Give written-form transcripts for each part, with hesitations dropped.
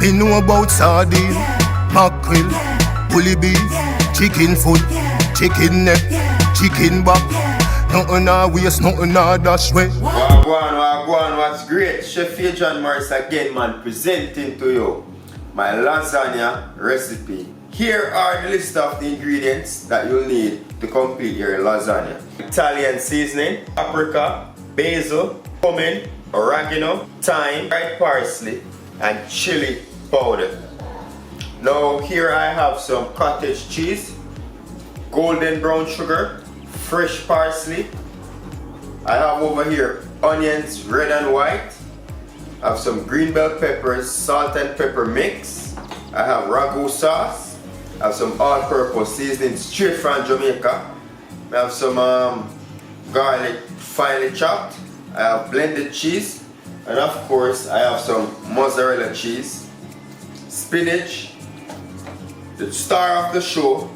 Me know about sardine, mackerel, bully beef, chicken foot, chicken neck, chicken back. Nothing I waste, nothing I dash way. Wagwan, what's great? Chef John Morris again, man, presenting to you my lasagna recipe. Here are the list of the ingredients that you'll need to complete your lasagna. Italian seasoning, paprika, basil, cumin, oregano, thyme, dried parsley, and chili powder. Now here I have some cottage cheese, golden brown sugar, fresh parsley. I have over here onions, red and white. I have some green bell peppers, salt and pepper mix. I have ragu sauce. I have some all-purpose seasoning straight from Jamaica. I have some garlic finely chopped. I have blended cheese. And of course, I have some mozzarella cheese, spinach, the star of the show,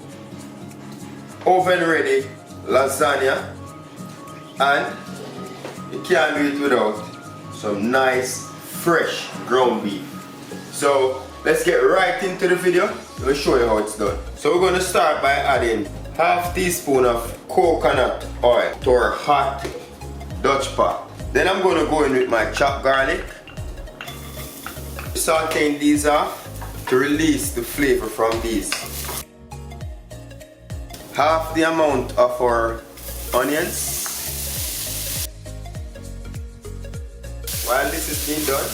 oven ready lasagna, and you can't do it without some nice fresh ground beef. So let's get right into the video. We'll show you how it's done. So we're going to start by adding half teaspoon of coconut oil to our hot Dutch pot. Then I'm going to go in with my chopped garlic, sauteing these off to release the flavor from these. Half the amount of our onions. While this is being done,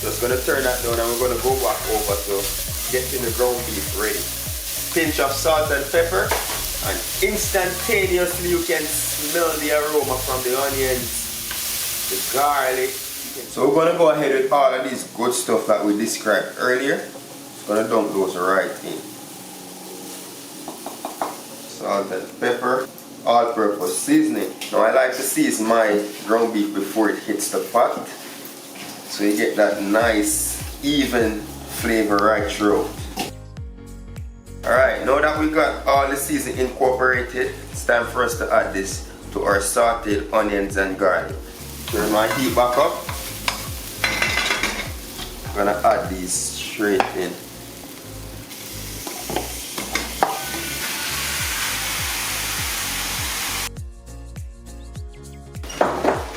just going to turn that down and we're going to go back over to getting the ground beef ready. Pinch of salt and pepper, and instantaneously you can smell the aroma from the onions, the garlic. So we're going to go ahead with all of these good stuff that we described earlier. Just going to dump those right in. Salt and pepper, all-purpose seasoning. Now I like to season my ground beef before it hits the pot, so you get that nice even flavor right through. Alright, now that we got all the seasoning incorporated, it's time for us to add this to our sauteed onions and garlic. Turn my heat back up. I'm gonna add these straight in.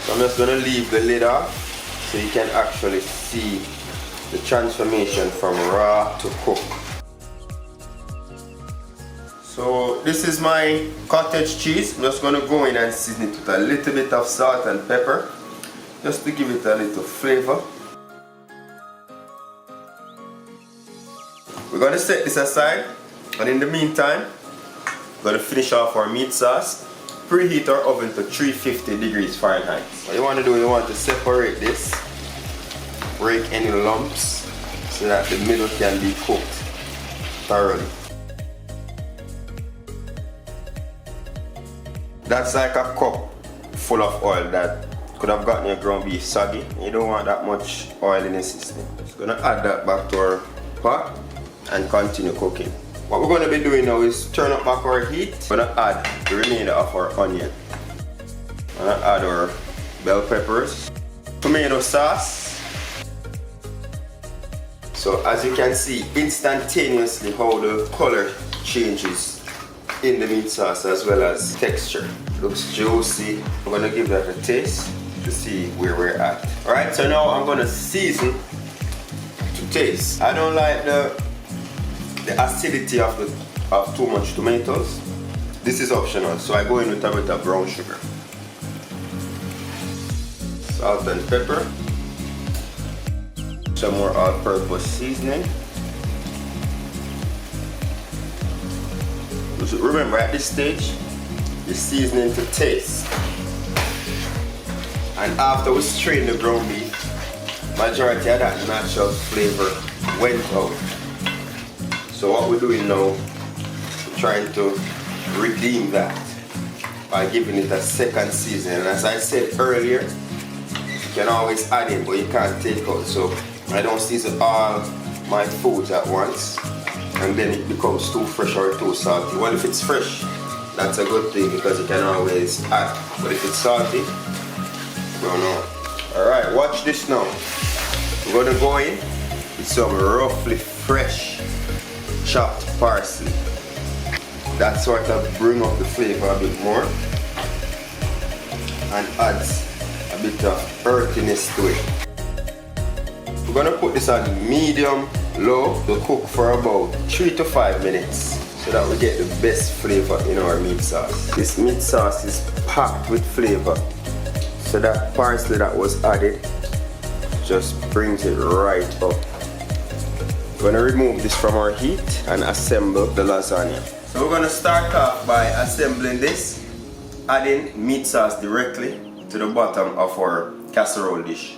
So I'm just gonna leave the lid off so you can actually see the transformation from raw to cook. So this is my cottage cheese. I'm just going to go in and season it with a little bit of salt and pepper, just to give it a little flavor. We're going to set this aside, and in the meantime, we're going to finish off our meat sauce. Preheat our oven to 350 degrees Fahrenheit. What you want to do, you want to separate this, break any lumps so that the middle can be cooked thoroughly. That's like a cup full of oil that could have gotten your ground beef soggy. You don't want that much oil in the system. Just gonna add that back to our pot and continue cooking. What we're gonna be doing now is turn up back our heat. We're gonna add the remainder of our onion. We're gonna add our bell peppers, tomato sauce. So as you can see instantaneously how the color changes in the meat sauce as well as texture. Looks juicy. I'm gonna give that a taste to see where we're at. Alright, so now I'm gonna season to taste. I don't like the acidity of too much tomatoes. This is optional, so I go in with a bit of brown sugar. Salt and pepper. Some more all-purpose seasoning. So remember, at this stage, you're seasoning to taste. And after we strain the ground beef, majority of that natural flavor went out. So what we're doing now, we're trying to redeem that by giving it a second season. And as I said earlier, you can always add in, but you can't take out. So I don't season all my foods at once, and then it becomes too fresh or too salty. Well, if it's fresh, that's a good thing because you can always add. But if it's salty, no. Alright, watch this now. We're gonna go in with some roughly fresh chopped parsley. That sort of bring up the flavor a bit more and adds a bit of earthiness to it. We're gonna put this on medium low to cook for about 3 to 5 minutes so that we get the best flavor in our meat sauce. This meat sauce is packed with flavor, so that parsley that was added just brings it right up. We're gonna remove this from our heat and assemble the lasagna. So we're gonna start off by assembling this, adding meat sauce directly to the bottom of our casserole dish.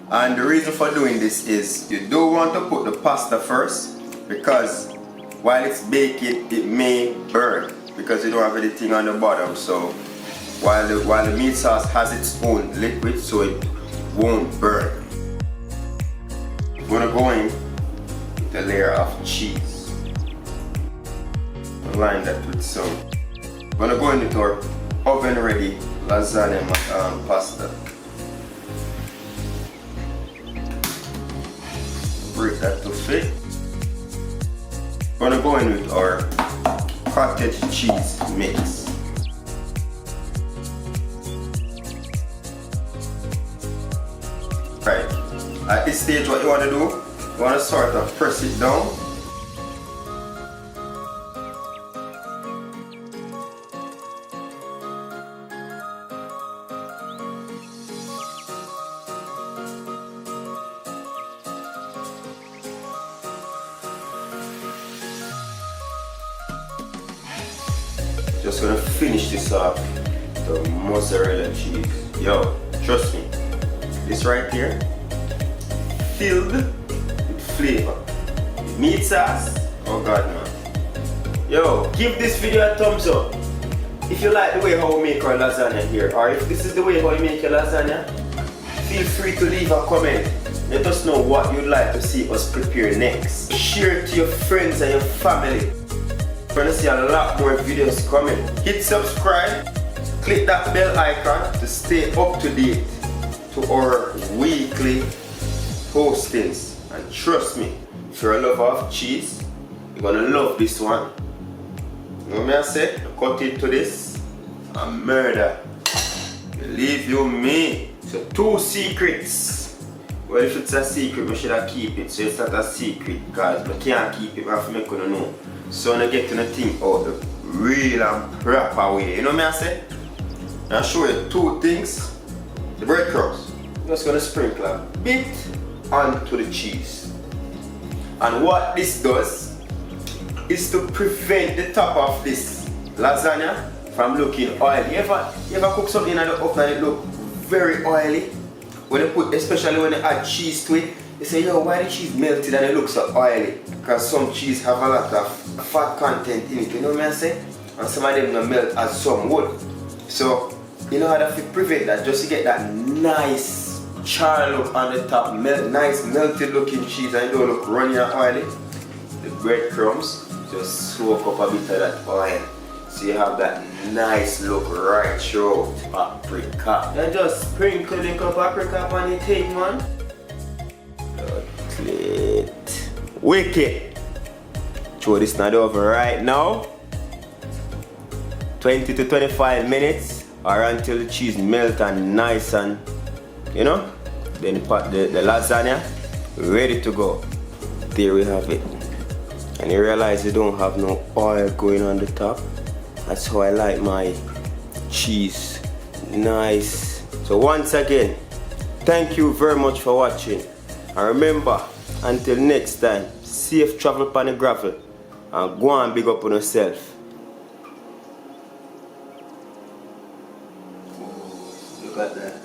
And the reason for doing this is you do want to put the pasta first, because while it's baking it may burn because you don't have anything on the bottom. So while the meat sauce has its own liquid, so it won't burn. I'm gonna go in with a layer of cheese. Line that with some. I'm gonna go in with our oven ready lasagna pasta. Break that to fit. I'm gonna go in with our cottage cheese mix. Right, at this stage what you want to do, you want to sort of press it down. Just gonna finish this off with the mozzarella cheese. Yo, trust me, this right here, filled with flavor. Meat sauce, oh god man. Yo, give this video a thumbs up if you like the way how we make our lasagna here, or if this is the way how you make your lasagna. Feel free to leave a comment. Let us know what you'd like to see us prepare next. Share it to your friends and your family. We're gonna see a lot more videos coming. Hit subscribe, click that bell icon to stay up to date to our weekly postings. And trust me, if you're a lover of cheese, you're gonna love this one. You know what I say? Cut into this and murder. Believe you me. So 2 secrets. Well, if it's a secret, we should have keep it. So it's not a secret because we can't keep it, we have to make you know. So I get to think out the real and proper way. You know what I say? I'll show you 2 things. The breadcrumbs. I'm just gonna sprinkle a bit onto the cheese. And what this does is to prevent the top of this lasagna from looking oily. You ever cook something in the oven and it look very oily? When you put, especially when you add cheese to it, you say, yo, why the cheese melted and it looks so oily? Because some cheese have a lot of fat content in it, you know what I say? And some of them don't melt as some would. So, in order to prevent that, just to get that nice char look on the top, nice melted looking cheese and it don't look runny and oily, the breadcrumbs just soak up a bit of that oil. So you have that nice look right throughout paprika. And just sprinkle the paprika on the thing, man. Chocolate. Wicked. Throw this in the oven right now. 20 to 25 minutes or until the cheese melt and nice and, you know, then the lasagna ready to go. There we have it. And you realize you don't have no oil going on the top. That's how I like my cheese. Nice. So once again, thank you very much for watching. And remember, until next time, safe travel upon the gravel and go and big up on yourself. Look at that.